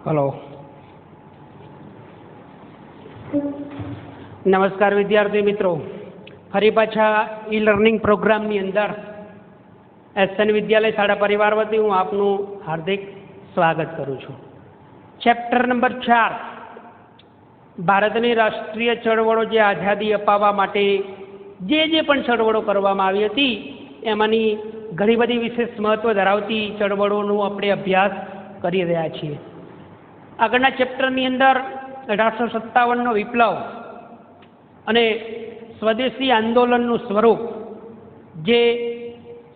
Hello, નમસ્કાર વિદ્યાર્થી મિત્રો. ફરી પાછા ઈ લર્નિંગ પ્રોગ્રામની અંદર એસએન વિદ્યાલય શાળા પરિવાર વતી હું આપનું હાર્દિક સ્વાગત કરું છું. ચેપ્ટર નંબર 4, ભારતની રાષ્ટ્રીય ચળવળો, જે આઝાદી અપાવવા માટે જે પણ ચળવળો કરવામાં આવી હતી એમાંની ઘણી બધી વિશેષ મહત્વ ધરાવતી ચળવળોનો આપણે અભ્યાસ કરી રહ્યા છીએ. આગળના ચેપ્ટરની અંદર 1857નો વિપ્લવ અને સ્વદેશી આંદોલનનું સ્વરૂપ, જે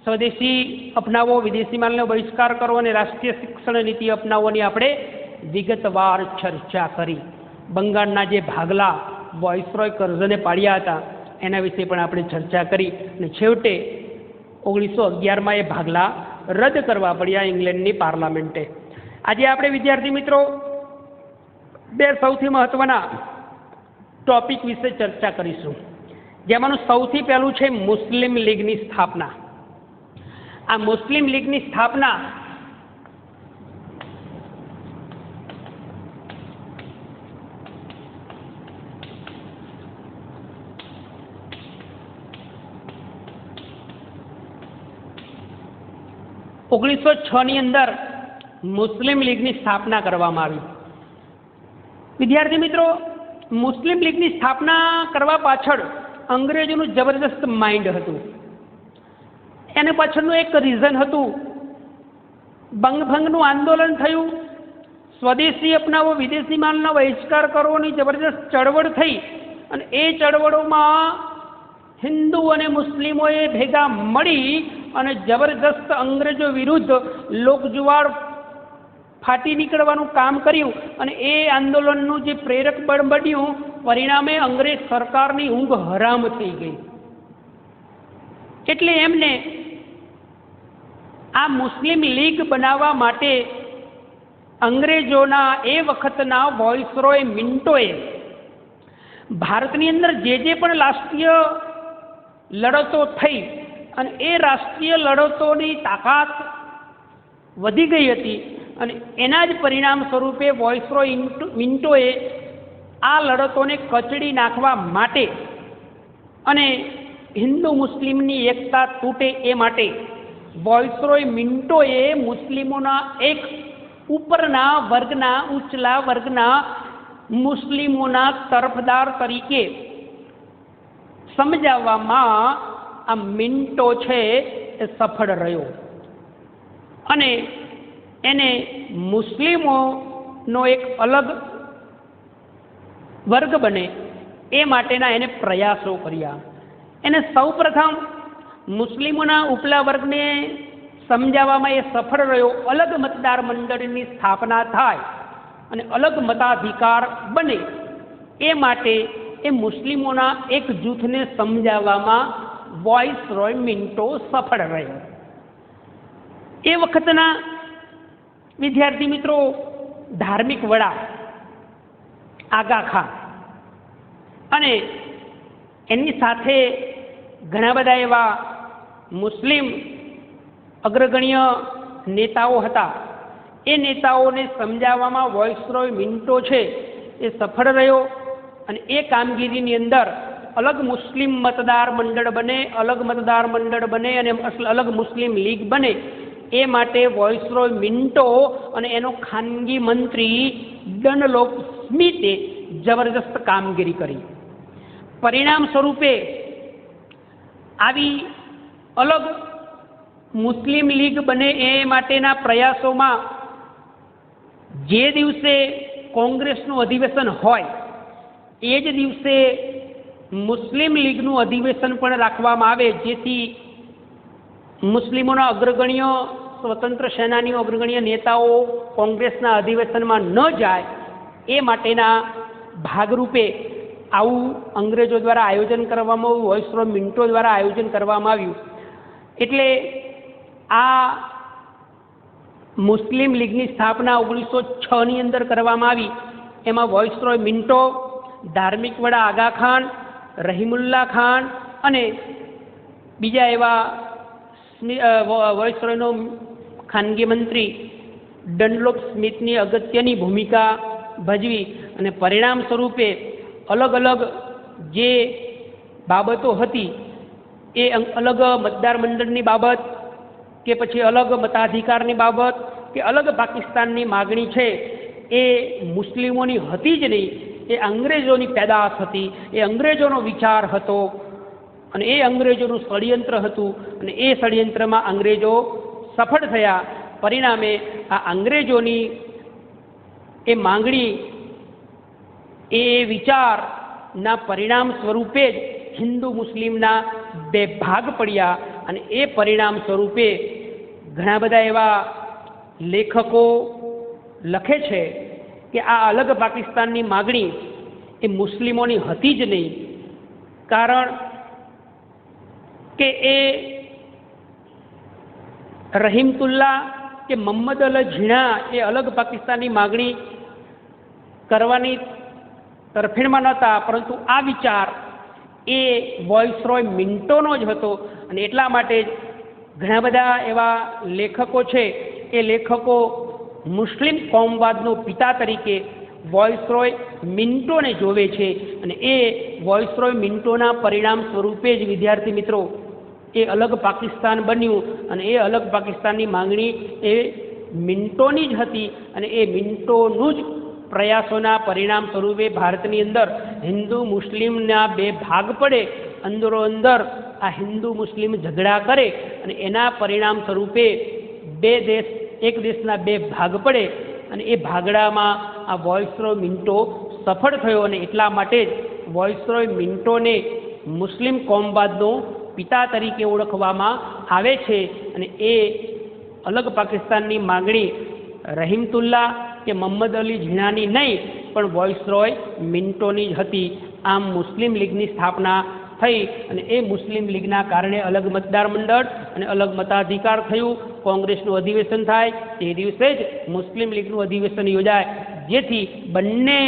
સ્વદેશી અપનાવો, વિદેશી માલનો બહિષ્કાર કરો અને રાષ્ટ્રીય શિક્ષણ નીતિ અપનાવવાની આપણે વિગતવાર ચર્ચા કરી. બંગાળના જે ભાગલા વોઇસરોય કરઝને પાડ્યા હતા એના વિશે પણ આપણે ચર્ચા કરી અને છેવટે 1911માં એ ભાગલા રદ કરવા પડ્યા ઇંગ્લેન્ડની પાર્લામેન્ટે. આજે આપણે વિદ્યાર્થી મિત્રો બે સૌથી મહત્વના ટોપિક વિશે ચર્ચા કરીશું, જેમાંનું સૌથી પહેલું છે મુસ્લિમ લીગની સ્થાપના. આ મુસ્લિમ લીગની સ્થાપના ની અંદર મુસ્લિમ લીગની સ્થાપના કરવામાં આવી. વિદ્યાર્થી મિત્રો, મુસ્લિમ લીગની સ્થાપના કરવા પાછળ અંગ્રેજોનું જબરદસ્ત માઇન્ડ હતું. એના પાછળનું એક રીઝન હતું, બંગભંગનું આંદોલન થયું, સ્વદેશી અપનાવો, વિદેશી માલનો બહિષ્કાર કરવાની જબરદસ્ત ચળવળ થઈ અને એ ચળવળોમાં હિન્દુ અને મુસ્લિમોએ ભેગા મળી અને જબરદસ્ત અંગ્રેજો વિરુદ્ધ લોકજુવાળ ફાટી નીકળવાનું કામ કર્યું અને એ આંદોલનનું જે પ્રેરક બળ બન્યું, પરિણામે અંગ્રેજ સરકારની ઊંઘ હરામ થઈ ગઈ. એટલે એમને આ મુસ્લિમ લીગ બનાવવા માટે અંગ્રેજોના એ વખતના વોઇસરોય મિન્ટોએ ભારતની અંદર જે પણ રાષ્ટ્રીય લડતો થઈ અને એ રાષ્ટ્રીય લડતોની તાકાત વધી ગઈ હતી અને એના જ પરિણામ સ્વરૂપે વોઇસરોય મિન્ટોએ આ લડતોને કચડી નાખવા માટે અને હિન્દુ મુસ્લિમની એકતા તૂટે એ માટે વોઇસરોય મિન્ટોએ મુસ્લિમોના એક ઉપરના વર્ગના, ઉચ્ચલા વર્ગના મુસ્લિમોના તરફદાર તરીકે સમજાવવામાં આ મિન્ટો છે એ સફળ રહ્યો અને એને મુસ્લિમોનો એક અલગ વર્ગ બને એ માટેના એને પ્રયાસો કર્યા. એને સૌપ્રથમ મુસ્લિમોના ઉપલા વર્ગને સમજાવવામાં એ સફળ રહ્યો. અલગ મતદાર મંડળની સ્થાપના થાય અને અલગ મતાધિકાર બને એ માટે એ મુસ્લિમોના એક જૂથને સમજાવવામાં વોઇસરોય મિન્ટો સફળ રહ્યો. એ વખતના વિદ્યાર્થી મિત્રો ધાર્મિક વડા આગા ખાન અને એની સાથે ઘણા બધા એવા મુસ્લિમ અગ્રગણ્ય નેતાઓ હતા. એ નેતાઓને સમજાવવામાં વોઇસરોય મિન્ટો છે એ સફળ રહ્યો અને એ કામગીરીની અંદર અલગ મુસ્લિમ મતદાર મંડળ બને, અલગ મતદાર મંડળ બને અને અલગ મુસ્લિમ લીગ બને એ માટે વોઇસરોય મિન્ટો અને એનો ખાનગી મંત્રી ડનલોપ સ્મિથે જબરદસ્ત કામગીરી કરી. પરિણામ સ્વરૂપે આવી અલગ મુસ્લિમ લીગ બને એ માટેના પ્રયાસોમાં જે દિવસે કોંગ્રેસનું અધિવેશન હોય એ જ દિવસે મુસ્લિમ લીગનું અધિવેશન પણ રાખવામાં આવે, જેથી મુસ્લિમોના અગ્રગણ્ય સ્વતંત્ર સેનાનીઓ, અગ્રગણ્ય નેતાઓ કોંગ્રેસના અધિવેશનમાં ન જાય એ માટેના ભાગરૂપે આવું અંગ્રેજો દ્વારા આયોજન કરવામાં આવ્યું, વોઇસરોય મિન્ટો દ્વારા આયોજન કરવામાં આવ્યું. એટલે આ મુસ્લિમ લીગની સ્થાપના 1906ની અંદર કરવામાં આવી. એમાં વોઇસરોય મિન્ટો, ધાર્મિક વડા આગા ખાન, રહીમુલ્લા ખાન અને બીજા એવા વોઇસરોયનો ખાનગી મંત્રી ડનલોપ સ્મિથની અગત્યની ભૂમિકા ભજવી અને પરિણામ સ્વરૂપે અલગ અલગ જે બાબતો હતી એ અલગ મતદાર મંડળની બાબત કે પછી અલગ મતાધિકારની બાબત કે અલગ પાકિસ્તાનની માગણી છે એ મુસ્લિમોની હતી જ નહીં, એ અંગ્રેજોની પેદાશ હતી, એ અંગ્રેજોનો વિચાર હતો અને એ અંગ્રેજોનું ષડયંત્ર હતું અને એ ષડયંત્રમાં અંગ્રેજો સફળ થયા. પરિણામે આ અંગ્રેજોની એ માંગણી એ વિચારના પરિણામ સ્વરૂપે જ હિન્દુ મુસ્લિમના બે ભાગ પડ્યા અને એ પરિણામ સ્વરૂપે ઘણા બધા એવા લેખકો લખે છે કે આ અલગ પાકિસ્તાનની માગણી એ મુસ્લિમોની હતી જ નહીં, કારણ કે એ રહીમતુલ્લાહ કે મોહમ્મદ અલી ઝીણા એ અલગ પાકિસ્તાનની માગણી કરવાની તરફેણમાં નહોતા, પરંતુ આ વિચાર એ વોઇસરોય મિન્ટોનો જ હતો અને એટલા માટે જ ઘણા બધા એવા લેખકો છે એ લેખકો મુસ્લિમ કોમવાદનો પિતા તરીકે વોઇસરોય મિન્ટોને જોવે છે અને એ વોઇસરોય મિન્ટોના પરિણામ સ્વરૂપે જ વિદ્યાર્થી મિત્રો એ અલગ પાકિસ્તાન બન્યું અને એ અલગ પાકિસ્તાનની માંગણી એ મિન્ટોની જ હતી અને એ મિન્ટોનું જ પ્રયાસોના પરિણામ સ્વરૂપે ભારતની અંદર હિન્દુ મુસ્લિમના બે ભાગ પડે, અંદરો અંદર આ હિન્દુ મુસ્લિમ ઝઘડા કરે અને એના પરિણામ સ્વરૂપે બે દેશ એક દેશના બે ભાગ પડે અને એ ભાગડામાં આ વોઇસરોય મિન્ટો સફળ થયો અને એટલા માટે જ વોઇસરોય મિન્ટોને મુસ્લિમ કોમવાદનો પિતા તરીકે ઓળખવામાં આવે છે અને એ અલગ પાકિસ્તાનની માગણી રહીમતુલ્લાહ કે મોહમ્મદ અલી ઝીણાની નહીં પણ વોઇસરોય મિન્ટોની જ હતી. આમ મુસ્લિમ લીગની સ્થાપના થઈ અને એ મુસ્લિમ લીગના કારણે અલગ મતદાર મંડળ અને અલગ મતાધિકાર થયું, કોંગ્રેસનું અધિવેશન થાય તે દિવસે જ મુસ્લિમ લીગનું અધિવેશન યોજાય, જેથી બંને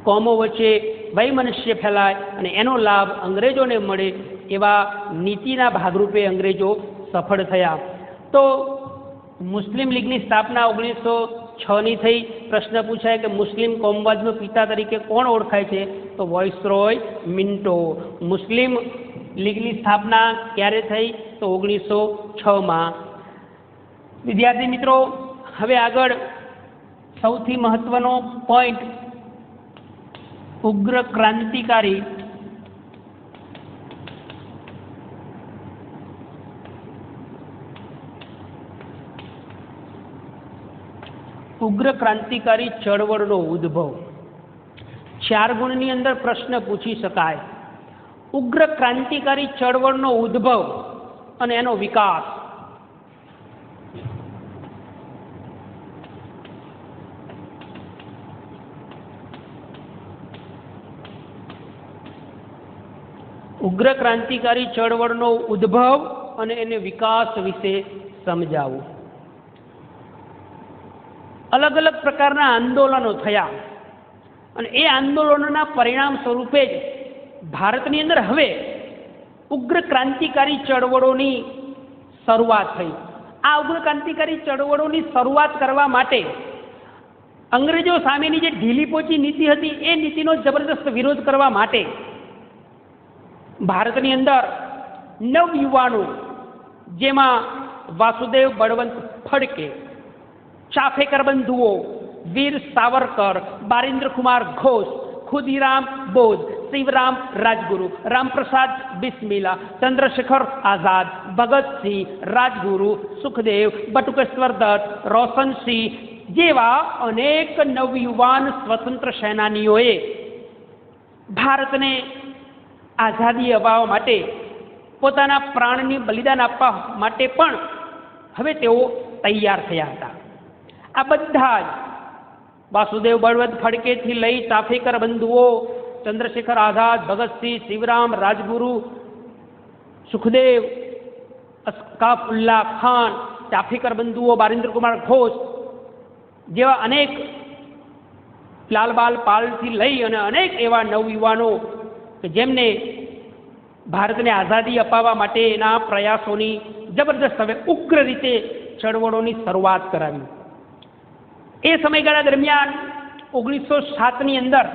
કોમો વચ્ચે વૈમનસ્ય ફેલાય અને એનો લાભ અંગ્રેજોને મળે એવા નીતિના ભાગરૂપે અંગ્રેજો સફળ થયા. તો મુસ્લિમ લીગની સ્થાપના 1906ની થઈ. પ્રશ્ન પૂછાય કે મુસ્લિમ કોમવાદનો પિતા તરીકે કોણ ઓળખાય છે? તો વોઇસરોય મિન્ટો. મુસ્લિમ લીગની સ્થાપના ક્યારે થઈ? તો 1906માં. વિદ્યાર્થી મિત્રો, હવે આગળ સૌથી મહત્વનો પોઈન્ટ ઉગ્ર ક્રાંતિકારી ચળવળનો ઉદ્ભવ. 4 ગુણની અંદર પ્રશ્ન પૂછી શકાય. ઉગ્ર ક્રાંતિકારી ચળવળનો ઉદ્ભવ અને એનો વિકાસ. ઉગ્ર ક્રાંતિકારી ચળવળનો ઉદ્ભવ અને એને વિકાસ વિશે સમજાવું. અલગ અલગ પ્રકારના આંદોલનો થયા અને એ આંદોલનોના પરિણામ સ્વરૂપે જ ભારતની અંદર હવે ઉગ્ર ક્રાંતિકારી ચળવળોની શરૂઆત થઈ. આ ઉગ્ર ક્રાંતિકારી ચળવળોની શરૂઆત કરવા માટે અંગ્રેજો સામેની જે ઢીલી પોચી નીતિ હતી એ નીતિનો જબરદસ્ત વિરોધ કરવા માટે ભારતની અંદર નવયુવાનો, જેમાં વાસુદેવ બળવંત ફડકે, ચાફેકર બંધુઓ, વીર સાવરકર, બારિન્દ્ર કુમાર ઘોષ, ખુદીરામ બોઝ, શિવરામ રાજગુરુ, રામપ્રસાદ બિસ્મિલા, ચંદ્રશેખર આઝાદ, ભગતસિંહ, રાજગુરુ, સુખદેવ, બટુકેશ્વર દત્ત, રોશનસિંહ જેવા અનેક નવયુવાન સ્વતંત્ર સેનાનીઓએ ભારતને આઝાદી અપાવવા માટે પોતાના પ્રાણની બલિદાન આપવા માટે પણ હવે તેઓ તૈયાર થયા હતા. આ બધા જ વાસુદેવ બળવંત ફડકેથી લઈ ચાફેકર બંધુઓ, ચંદ્રશેખર આઝાદ, ભગતસિંહ, શિવરામ રાજગુરુ, સુખદેવ, અસ્કાફુલ્લા ખાન, ચાફેકર બંધુઓ, બારિન્દ્ર કુમાર ઘોષ જેવા અનેક, લાલબાલ પાલથી લઈ અને અનેક એવા નવયુવાનો કે જેમને ભારતને આઝાદી અપાવવા માટેના પ્રયાસોની જબરદસ્ત હવે ઉગ્ર રીતે ચળવળોની શરૂઆત કરાવી. એ સમયગાળા દરમિયાન 1907ની અંદર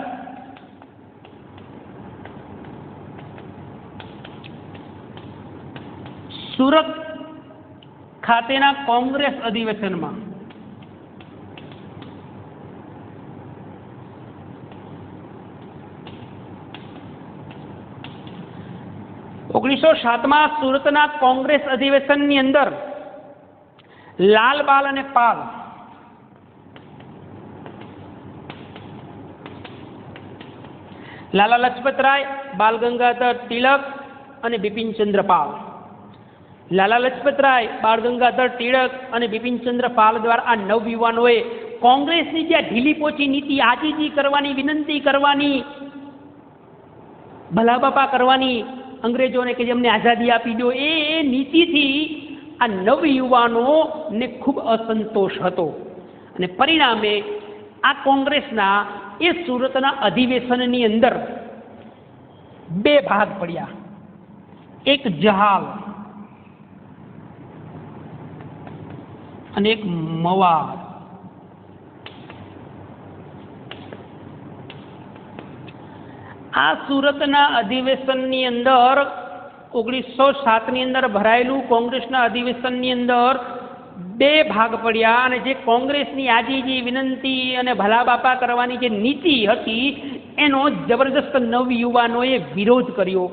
સુરત ખાતેના કોંગ્રેસ અધિવેશનમાં 1907માં સુરતના કોંગ્રેસ અધિવેશનની અંદર લાલ બાલ અને પાલ લાલા લજપતરાય, બાલ ગંગાધર તિલક અને બિપિનચંદ્ર પાલ, લાલા લજપતરાય, બાળ ગંગાધર તિલક અને બિપિનચંદ્ર પાલ દ્વારા આ નવયુવાનોએ કોંગ્રેસની જે ઢીલી પોચી નીતિ, આજીજી કરવાની, વિનંતી કરવાની, ભલા બાપા કરવાની, અંગ્રેજોને કે જેમને આઝાદી આપી દો, એ નીતિથી આ નવયુવાનોને ખૂબ અસંતોષ હતો. અને પરિણામે આ કોંગ્રેસના એ સુરતના અધિવેશનની અંદર બે ભાગ પડ્યા. એક જહાલ અને એક મવાડ. આ સુરતના અધિવેશનની અંદર 1907ની અંદર ભરાયેલું કોંગ્રેસના અધિવેશનની અંદર બે ભાગ પડ્યા. અને જે કોંગ્રેસની આજીજી, વિનંતી અને ભલા બાપા કરવાની જે નીતિ હતી એનો જબરદસ્ત નવયુવાનોએ વિરોધ કર્યો.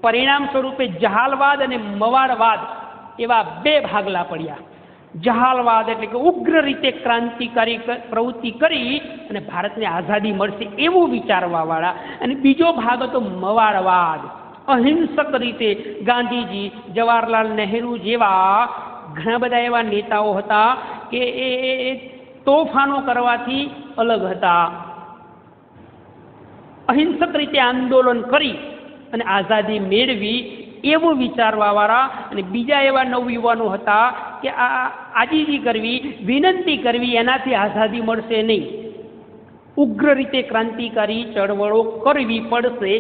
પરિણામ સ્વરૂપે જહાલવાદ અને મવાડવાદ એવા બે ભાગલા પડ્યા. જહાલવાદ એટલે કે ઉગ્ર રીતે ક્રાંતિકારી પ્રવૃત્તિ કરી અને ભારતને આઝાદી મળશે એવું વિચારવાવાળા, અને બીજો ભાગ હતો મવાડવાદ. અહિંસક રીતે ગાંધીજી, જવાહરલાલ નહેરુ જેવા ઘણા બધા એવા નેતાઓ હતા કે એ તોફાનો કરવાથી અલગ હતા. અહિંસક રીતે આંદોલન કરી અને આઝાદી મેળવી એવું વિચારવાવાળા. અને બીજા એવા નવયુવાનો હતા કે આ આજીજી કરવી, વિનંતી કરવી, એનાથી આઝાદી મળશે નહીં, ઉગ્ર રીતે ક્રાંતિકારી ચળવળો કરવી પડશે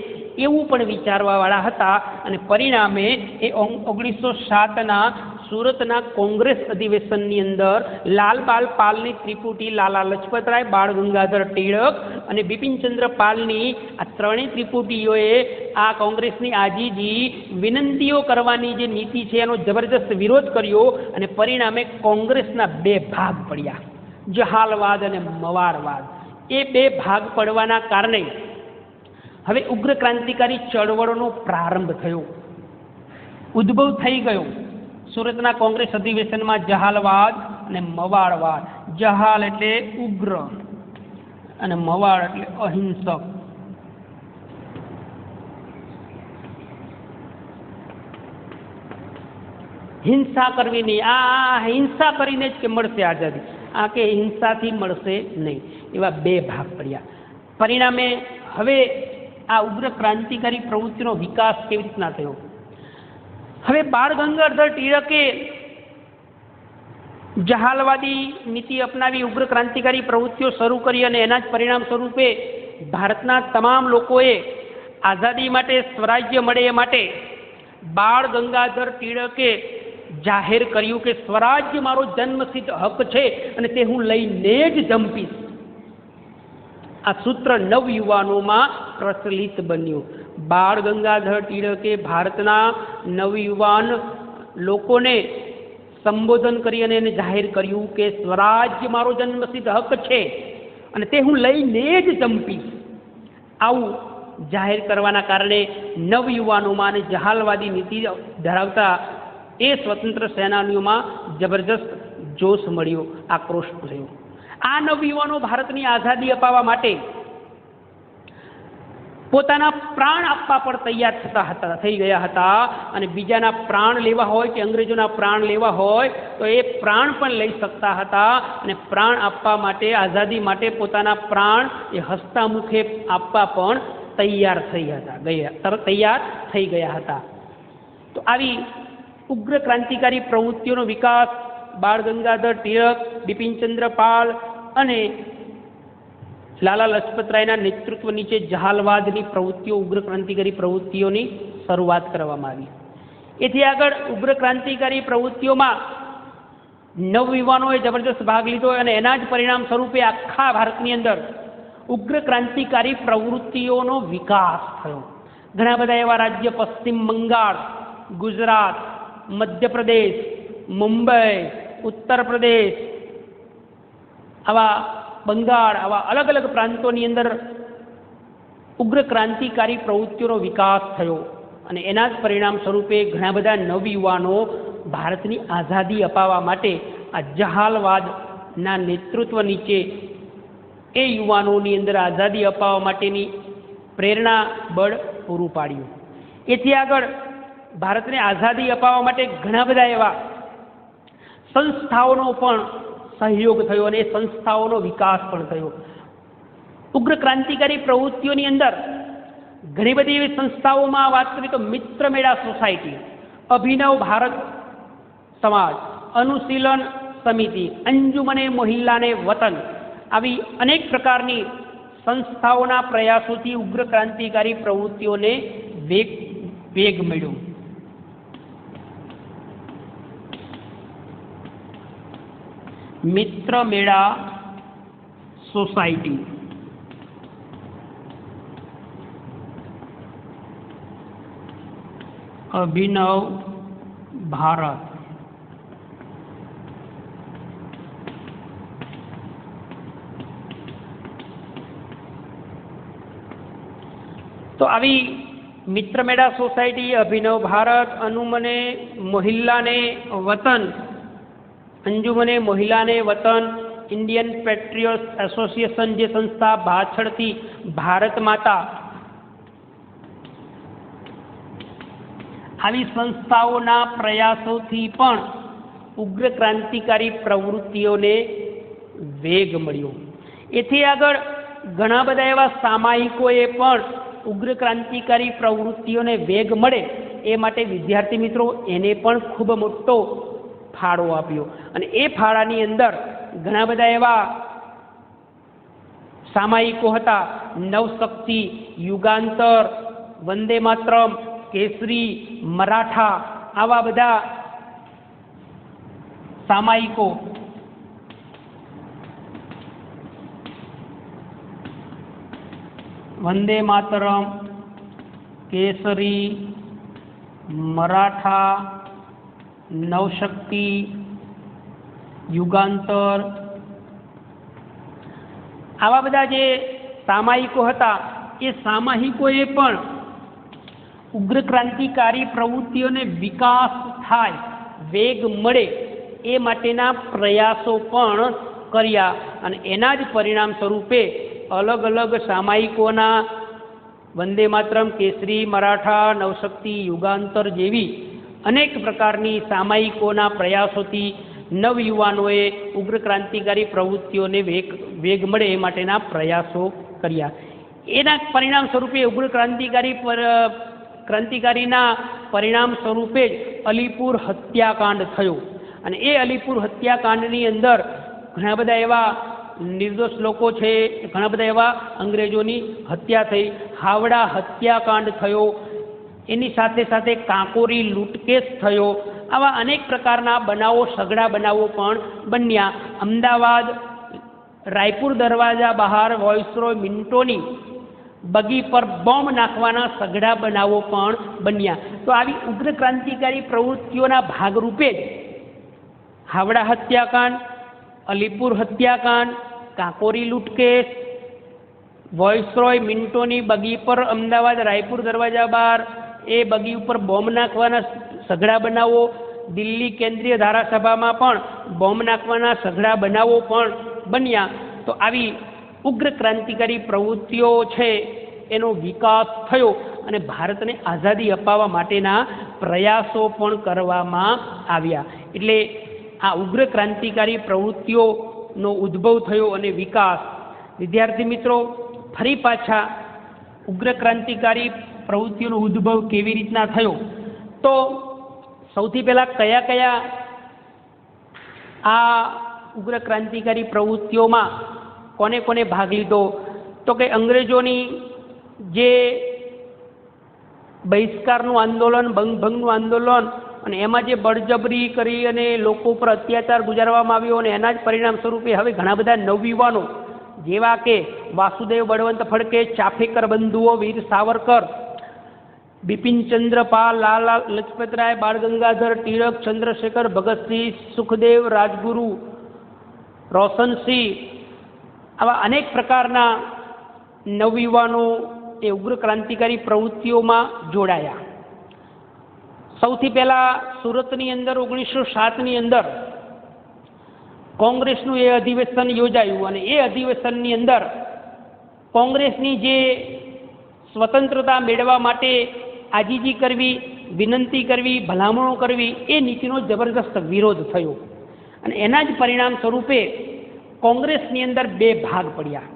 એવું પણ વિચારવાવાળા હતા. અને પરિણામે એ 1907ના સુરતના કોંગ્રેસ અધિવેશનની અંદર લાલ બાલ પાલની ત્રિપુટી, લાલા લજપતરાય, બાળ ગંગાધર ટિળક અને બિપિનચંદ્ર પાલની આ ત્રણેય ત્રિપુટીઓએ આ કોંગ્રેસની આજીજી, વિનંતીઓ કરવાની જે નીતિ છે એનો જબરજસ્ત વિરોધ કર્યો. અને પરિણામે કોંગ્રેસના બે ભાગ પડ્યા, જહાલવાદ અને મવાડવાદ. એ બે ભાગ પડવાના કારણે હવે ઉગ્ર ક્રાંતિકારી ચળવળોનો પ્રારંભ થયો, ઉદ્ભવ થઈ ગયો. સુરતના કોંગ્રેસ અધિવેશનમાં જહાલવાદ અને મવાડવાદ. જહાલ એટલે ઉગ્ર અને મવાડ એટલે અહિંસક. હિંસા કરવી નહીં, આ હિંસા કરીને જ કે મળશે આઝાદી, આ કે હિંસાથી મળશે નહીં, એવા બે ભાગ પડ્યા. પરિણામે હવે આ ઉગ્ર ક્રાંતિકારી પ્રવૃત્તિનો વિકાસ કેવી રીતના થયો? હવે બાળ ગંગાધર ટિળકે જહાલવાદી નીતિ અપનાવી, ઉગ્ર ક્રાંતિકારી પ્રવૃત્તિઓ શરૂ કરી અને એના જ પરિણામ સ્વરૂપે ભારતના તમામ લોકોએ આઝાદી માટે, સ્વરાજ્ય મળે એ માટે બાળ ગંગાધર ટિળકે જાહેર કર્યું કે સ્વરાજ્ય મારો જન્મસિદ્ધ હક છે અને તે હું લઈને જ જંપીશ. આ સૂત્ર નવયુવાનોમાં પ્રચલિત બન્યું. બાળ ગંગાધર ટિળકે ભારતના નવયુવાન લોકોને સંબોધન કરી અને એને જાહેર કર્યું કે સ્વરાજ્ય મારો જન્મસિદ્ધ હક છે અને તે હું લઈને જ જંપીશ. આવું જાહેર કરવાના કારણે નવયુવાનોમાં અને જહાલવાદી નીતિ ધરાવતા એ સ્વતંત્ર સેનાનીઓમાં જબરજસ્ત જોશ મળ્યો, આક્રોશ થયો. આ નવયુવાનો ભારતની આઝાદી અપાવવા માટે પોતાના પ્રાણ આપવા પર તૈયાર થઈ ગયા હતા. અને બીજાના પ્રાણ લેવા હોય કે અંગ્રેજોના પ્રાણ લેવા હોય તો એ પ્રાણ પણ લઈ શકતા હતા. અને પ્રાણ આપવા માટે, આઝાદી માટે પોતાના પ્રાણ એ હસતા મુખે આપવા પણ તૈયાર થઈ ગયા હતા. તો આવી ઉગ્ર ક્રાંતિકારી પ્રવૃત્તિઓનો વિકાસ બાળ ગંગાધર ટિળક, બિપિનચંદ્ર પાલ અને લાલા લજપતરાયના નેતૃત્વ નીચે જહાલવાદની પ્રવૃત્તિઓ, ઉગ્ર ક્રાંતિકારી પ્રવૃત્તિઓની શરૂઆત કરવામાં આવી. એથી આગળ ઉગ્ર ક્રાંતિકારી પ્રવૃત્તિઓમાં નવયુવાનોએ જબરજસ્ત ભાગ લીધો અને એના જ પરિણામ સ્વરૂપે આખા ભારતની અંદર ઉગ્ર ક્રાંતિકારી પ્રવૃત્તિઓનો વિકાસ થયો. ઘણા બધા એવા રાજ્ય પશ્ચિમ બંગાળ, ગુજરાત, મધ્યપ્રદેશ, મુંબઈ, ઉત્તર પ્રદેશ, આવા બંગાળ, આવા અલગ અલગ પ્રાંતોની અંદર ઉગ્ર ક્રાંતિકારી પ્રવૃત્તિઓનો વિકાસ થયો અને એના જ પરિણામ સ્વરૂપે ઘણા બધા નવયુવાનો ભારતની આઝાદી અપાવવા માટે આ જહાલવાદના નેતૃત્વ નીચે એ યુવાનોની અંદર આઝાદી અપાવવા માટેની પ્રેરણા બળ પૂરું પાડ્યું. એથી આગળ ભારતને આઝાદી અપાવવા માટે ઘણા બધા એવા સંસ્થાઓનો પણ સહયોગ થયો અને એ સંસ્થાઓનો વિકાસ પણ થયો. ઉગ્ર ક્રાંતિકારી પ્રવૃત્તિઓની અંદર ઘણી બધી એવી સંસ્થાઓમાં વાત કરીએ તો મિત્ર મેળા સોસાયટી, અભિનવ ભારત સમાજ, અનુશીલન સમિતિ, અંજુમને મોહિલ્લાને વતન, આવી અનેક પ્રકારની સંસ્થાઓના પ્રયાસોથી ઉગ્ર ક્રાંતિકારી પ્રવૃત્તિઓને વેગ મળ્યો. મિત્ર મેળા સોસાયટી, અભિનવ ભારત, તો આવી મિત્ર મેળા સોસાયટી, અભિનવ ભારત, અનુમને મોહિલ્લાને વતન, અંજુમને મોહિલાને વતન, ઇન્ડિયન પેટ્રિયોટ્સ એસોસિએશન જે સંસ્થા પાછળથી ભારત માતા, આવી સંસ્થાઓના પ્રયાસોથી પણ ઉગ્ર ક્રાંતિકારી પ્રવૃત્તિઓને વેગ મળ્યો. એથી આગળ ઘણા બધા એવા સામાયિકોએ પણ ઉગ્ર ક્રાંતિકારી પ્રવૃત્તિઓને વેગ મળે એ માટે વિદ્યાર્થી મિત્રો એને પણ ખૂબ મોટો ફાળો આપ્યો અને એ ફાળાની અંદર ઘણા બધા એવા સામાયિકો હતા. નવશક્તિ, યુગાંતર, વંદે માતરમ, કેસરી, મરાઠા, આવા બધા સામાયિકો વંદે માતરમ, કેસરી, મરાઠા, નવશક્તિ, યુગાંતર, આવા બધા જે સામાયિકો હતા એ સામાયિકોએ પણ ઉગ્ર ક્રાંતિકારી પ્રવૃત્તિઓને વિકાસ થાય, વેગ મળે એ માટેના પ્રયાસો પણ કર્યા અને એના જ પરિણામ સ્વરૂપે અલગ અલગ સામાયિકોના વંદે માતરમ, કેસરી, મરાઠા, નવશક્તિ, યુગાંતર જેવી અનેક પ્રકારની સામાયિકોના પ્રયાસોથી નવયુવાનોએ ઉગ્ર ક્રાંતિકારી પ્રવૃત્તિઓને વેગ મળે એ માટેના પ્રયાસો કર્યા. એના પરિણામ સ્વરૂપે ઉગ્ર ક્રાંતિકારીના પરિણામ સ્વરૂપે જ અલીપુર હત્યાકાંડ થયો અને એ અલીપુર હત્યાકાંડની અંદર ઘણા બધા એવા નિર્દોષ લોકો છે, ઘણા બધા એવા અંગ્રેજોની હત્યા થઈ. હાવડા હત્યાકાંડ થયો, એની સાથે સાથે કાંકોરી લૂંટકેસ થયો. આવા અનેક પ્રકારના બનાવો, સઘળા બનાવો પણ બન્યા. અમદાવાદ રાયપુર દરવાજા બહાર વોઇસરોય મિન્ટોની બગી પર બોમ્બ નાખવાના સઘળા બનાવો પણ બન્યા. તો આવી ઉગ્ર ક્રાંતિકારી પ્રવૃત્તિઓના ભાગરૂપે જ હાવડા હત્યાકાંડ, અલીપુર હત્યાકાંડ, કાંકોરી લૂંટકેસ, વોઇસરોય મિન્ટોની બગી પર અમદાવાદ રાયપુર દરવાજા બહાર એ બગી ઉપર બોમ્બ નાખવાના સઘળા બનાવો, દિલ્હી કેન્દ્રીય ધારાસભામાં પણ બોમ્બ નાખવાના સઘળા બનાવો પણ બન્યા. તો આવી ઉગ્ર ક્રાંતિકારી પ્રવૃત્તિઓ છે એનો વિકાસ થયો અને ભારતને આઝાદી અપાવવા માટેના પ્રયાસો પણ કરવામાં આવ્યા. એટલે આ ઉગ્ર ક્રાંતિકારી પ્રવૃત્તિઓનો ઉદ્ભવ થયો અને વિકાસ. વિદ્યાર્થી મિત્રો, ફરી પાછા ઉગ્ર ક્રાંતિકારી પ્રવૃત્તિઓનો ઉદ્ભવ કેવી રીતના થયો તો સૌથી પહેલાં કયા કયા આ ઉગ્ર ક્રાંતિકારી પ્રવૃત્તિઓમાં કોને કોને ભાગ લીધો તો કે અંગ્રેજોની જે બહિષ્કારનું આંદોલન, ભંગનું આંદોલન અને એમાં જે બળજબરી કરી અને લોકો પર અત્યાચાર ગુજારવામાં આવ્યો અને એના જ પરિણામ સ્વરૂપે હવે ઘણા બધા નવયુવાનો જેવા કે વાસુદેવ બળવંત ફડકે, ચાફેકર બંધુઓ, વીર સાવરકર, બિપિનચંદ્ર પાલ, લાલા લજપતરાય, બાળ ગંગાધર ટિળક, ચંદ્રશેખર, ભગતસિંહ, સુખદેવ, રાજગુરુ, રોશનસિંહ, આવા અનેક પ્રકારના નવયુવાનો એ ઉગ્ર ક્રાંતિકારી પ્રવૃત્તિઓમાં જોડાયા. સૌથી પહેલાં સુરતની અંદર 1907ની અંદર કોંગ્રેસનું એ અધિવેશન યોજાયું અને એ અધિવેશનની અંદર કોંગ્રેસની જે સ્વતંત્રતા મેળવવા માટે આજીજી કરવી, વિનંતી કરવી, ભલામણો કરવી એ નીતિનો જબરદસ્ત વિરોધ થયો અને એના જ પરિણામ સ્વરૂપે કોંગ્રેસની અંદર બે ભાગ પડ્યા,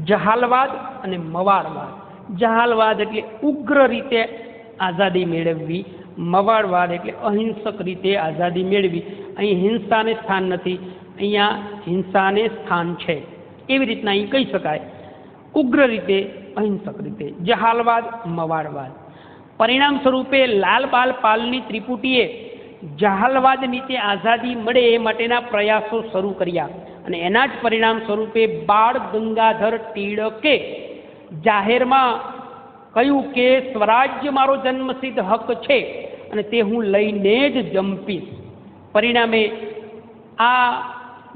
જહાલવાદ અને મવાળવાદ. જહાલવાદ એટલે ઉગ્ર રીતે આઝાદી મેળવવી, મવાળવાદ એટલે અહિંસક રીતે આઝાદી મેળવી. અહીં હિંસાને સ્થાન નથી, અહીંયા હિંસાને સ્થાન છે, એવી રીતના અહીં કહી શકાય. ઉગ્ર રીતે, અહિંસક રીતે, જહાલવાદ, મવાળવાદ. પરિણામ સ્વરૂપે લાલ બાલ પાલની ત્રિપુટીએ જહાલવાદ નીચે આઝાદી મળે એ માટેના પ્રયાસો શરૂ કર્યા અને એના જ પરિણામ સ્વરૂપે બાળ ગંગાધર ટિળકે જાહેરમાં કહ્યું કે સ્વરાજ્ય મારો જન્મસિદ્ધ હક છે અને તે હું લઈને જ જંપીશ. પરિણામે આ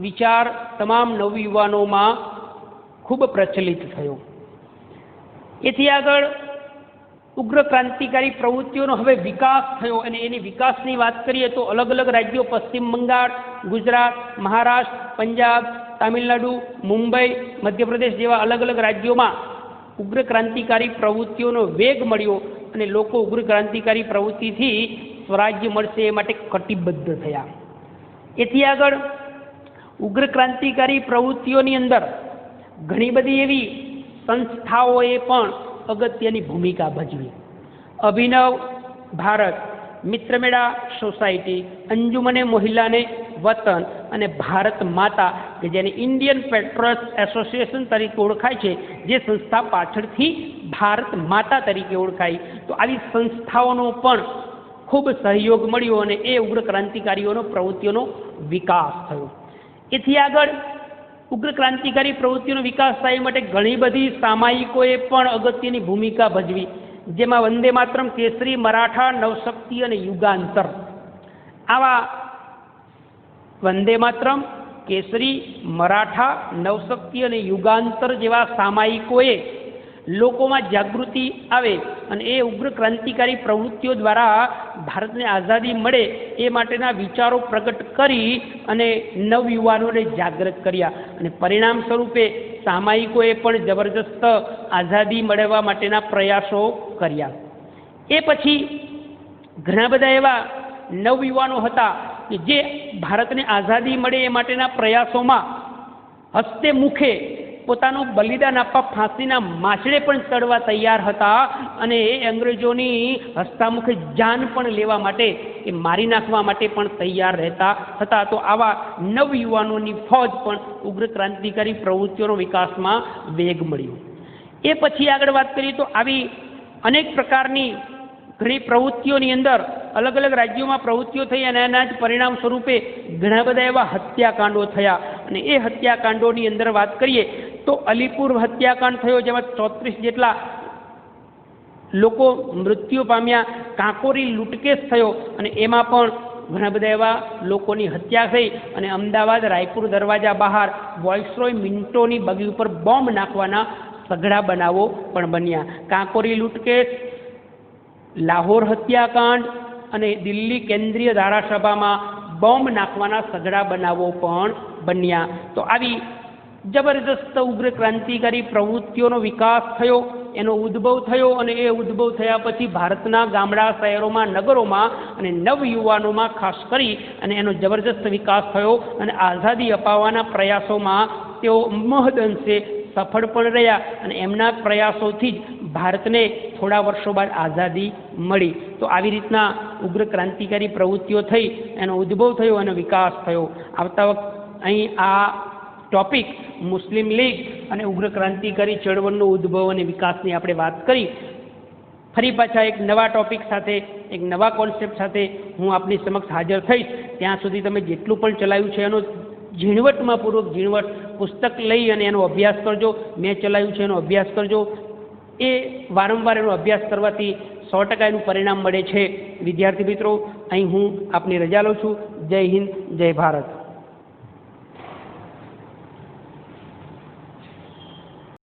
વિચાર તમામ નવયુવાનોમાં ખૂબ પ્રચલિત થયો. એથી આગળ ઉગ્ર ક્રાંતિકારી પ્રવૃત્તિઓનો હવે વિકાસ થયો અને એની વિકાસની વાત કરીએ તો અલગ અલગ રાજ્યો, પશ્ચિમ બંગાળ, ગુજરાત, મહારાષ્ટ્ર, પંજાબ, તામિલનાડુ, મુંબઈ, મધ્યપ્રદેશ જેવા અલગ અલગ રાજ્યોમાં ઉગ્ર ક્રાંતિકારી પ્રવૃત્તિઓનો વેગ મળ્યો અને લોકો ઉગ્ર ક્રાંતિકારી પ્રવૃત્તિથી સ્વરાજ્ય મળશે એ માટે કટિબદ્ધ થયા. એથી આગળ ઉગ્ર ક્રાંતિકારી પ્રવૃત્તિઓની અંદર ઘણી બધી એવી સંસ્થાઓએ પણ અગત્યની ભૂમિકા ભજવી. અભિનવ ભારત, મિત્રમેળા સોસાયટી, અંજુમને મોહિલાને વતન અને ભારત માતા કે જેને ઇન્ડિયન પેટ્રોલ્સ એસોસિએશન તરીકે ઓળખાય છે, જે સંસ્થા પાછળથી ભારત માતા તરીકે ઓળખાય. તો આવી સંસ્થાઓનો પણ ખૂબ સહયોગ મળ્યો અને એ ઉગ્ર ક્રાંતિકારીઓનો પ્રવૃત્તિઓનો વિકાસ થયો. એથી આગળ ઉગ્ર ક્રાંતિકારી પ્રવૃત્તિઓનો વિકાસ થાય માટે ઘણી બધી સામાયિકોએ પણ અગત્યની ભૂમિકા ભજવી, જેમાં વંદે માતરમ, કેસરી, મરાઠા, નવશક્તિ અને યુગાંતર. આવા વંદે માતરમ, કેસરી, મરાઠા, નવશક્તિ અને યુગાંતર જેવા સામાયિકોએ લોકોમાં જાગૃતિ આવે અને એ ઉગ્ર ક્રાંતિકારી પ્રવૃત્તિઓ દ્વારા ભારતને આઝાદી મળે એ માટેના વિચારો પ્રગટ કરી અને નવયુવાનોને જાગૃત કર્યા અને પરિણામ સ્વરૂપે સામાયિકોએ પણ જબરજસ્ત આઝાદી મેળવવા માટેના પ્રયાસો કર્યા. એ પછી ઘણા બધા એવા નવયુવાનો હતા કે જે ભારતને આઝાદી મળે એ માટેના પ્રયાસોમાં હસ્તે મુખે પોતાનું બલિદાન આપવા ફાંસીના માછડે પણ ચડવા તૈયાર હતા અને એ અંગ્રેજોની હસ્તામુખે જાન પણ લેવા માટે એ મારી નાખવા માટે પણ તૈયાર રહેતા હતા. તો આવા નવયુવાનોની ફોજ પણ ઉગ્ર ક્રાંતિકારી પ્રવૃત્તિઓનો વિકાસમાં વેગ મળ્યો. એ પછી આગળ વાત કરીએ તો આવી અનેક પ્રકારની ઘણી પ્રવૃત્તિઓની અંદર અલગ અલગ રાજ્યોમાં પ્રવૃત્તિઓ થઈ અને એના જ પરિણામ સ્વરૂપે ઘણા બધા એવા હત્યાકાંડો થયા અને એ હત્યાકાંડોની અંદર વાત કરીએ તો અલીપુર હત્યાકાંડ થયો, જેમાં 34 જેટલા લોકો મૃત્યુ પામ્યા. કાંકોરી લૂંટકેસ થયો અને એમાં પણ ઘણા બધા એવા લોકોની હત્યા થઈ અને અમદાવાદ રાયપુર દરવાજા બહાર વોઇસરોય મિન્ટોની બગી ઉપર બોમ્બ નાખવાના સઘળા બનાવો પણ બન્યા. કાંકોરી લૂંટકેસ, લાહોર હત્યાકાંડ અને દિલ્હી કેન્દ્રીય ધારાસભામાં બોમ્બ નાખવાના સઘળા બનાવો પણ બન્યા. તો આવી જબરદસ્ત ઉગ્ર ક્રાંતિકારી પ્રવૃત્તિઓનો વિકાસ થયો, એનો ઉદ્ભવ થયો અને એ ઉદ્ભવ થયા પછી ભારતના ગામડા, શહેરોમાં, નગરોમાં અને નવયુવાનોમાં ખાસ કરી અને એનો જબરદસ્ત વિકાસ થયો અને આઝાદી અપાવવાના પ્રયાસોમાં તેઓ મહદઅંશે સફળ પણ રહ્યા અને એમના પ્રયાસોથી જ ભારતને થોડા વર્ષો બાદ આઝાદી મળી. તો આવી રીતના ઉગ્ર ક્રાંતિકારી પ્રવૃત્તિઓ થઈ, એનો ઉદ્ભવ થયો અને વિકાસ થયો. આવતા વખત અહીં આ ટોપિક મુસ્લિમ લીગ અને ઉગ્ર ક્રાંતિકારી ચળવળનો ઉદ્ભવ અને વિકાસની આપણે વાત કરી. ફરી પાછા એક નવા ટોપિક સાથે, એક નવા કોન્સેપ્ટ સાથે હું આપની સમક્ષ હાજર થઈશ. ત્યાં સુધી તમે જેટલું પણ ચલાવ્યું છે એનો ઝીણવટમાં પૂર્વક ઝીણવટ પુસ્તક લઈ અને એનો અભ્યાસ કરજો. મેં ચલાવ્યું છે એનો અભ્યાસ કરજો. એ વારંવાર એનો અભ્યાસ કરવાથી 100% એનું પરિણામ મળે છે. વિદ્યાર્થી મિત્રો, અહીં હું આપની રજા લઉં છું. જય હિન્દ, જય ભારત.